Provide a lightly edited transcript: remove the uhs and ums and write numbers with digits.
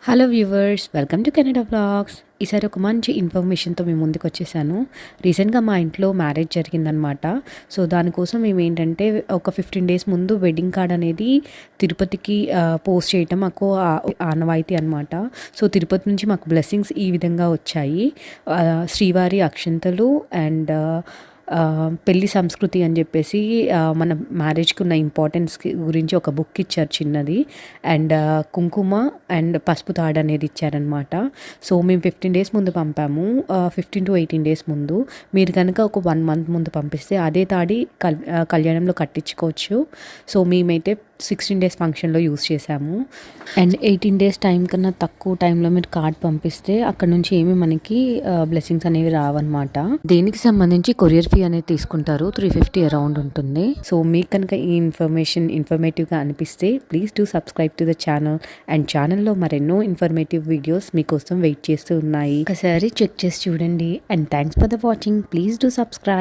Hello viewers, welcome to Canada vlogs. ఈసారి ఒక మంచి ఇన్ఫర్మేషన్తో మేము ముందుకు వచ్చేసాను. రీసెంట్గా మా ఇంట్లో మ్యారేజ్ జరిగిందనమాట. సో దానికోసం మేము ఏంటంటే ఒక 15 డేస్ ముందు వెడ్డింగ్ కార్డ్ అనేది తిరుపతికి పోస్ట్ చేయటం మాకు ఆనవాయితీ అనమాట. సో తిరుపతి నుంచి మాకు బ్లెస్సింగ్స్ ఈ విధంగా వచ్చాయి. శ్రీవారి అక్షంతలు అండ్ పెళ్లి సంస్కృతి అని చెప్పేసి మన మ్యారేజ్కి ఉన్న ఇంపార్టెన్స్ గురించి ఒక బుక్ ఇచ్చారు చిన్నది. అండ్ కుంకుమ అండ్ పసుపు తాడు అనేది ఇచ్చారనమాట. సో మేము 15 డేస్ ముందు పంపాము, 15 to 18 డేస్ ముందు. మీరు కనుక ఒక 1 మంత్ ముందు పంపిస్తే అదే తాడి కళ్యాణంలో కట్టించుకోవచ్చు. సో మేమైతే 16 డేస్ ఫంక్షన్లో యూస్ చేసాము. అండ్ 18 డేస్ టైం కన్నా తక్కువ టైంలో మీరు కార్డ్ పంపిస్తే అక్కడ నుంచి ఏమి మనకి బ్లెస్సింగ్స్ అనేవి రావన్నమాట. దీనికి సంబంధించి కొరియర్ ఫీ అనేది తీసుకుంటారు, 350 అరౌండ్ ఉంటుంది. సో మీకు కనుక ఈ ఇన్ఫర్మేటివ్గా అనిపిస్తే please do subscribe to the channel. And ఛానల్లో మరెన్నో ఇన్ఫర్మేటివ్ వీడియోస్ మీకోసం వెయిట్ చేస్తూ ఉన్నాయి. ఒకసారి చెక్ చేసి చూడండి. And thanks for the watching. Please do subscribe.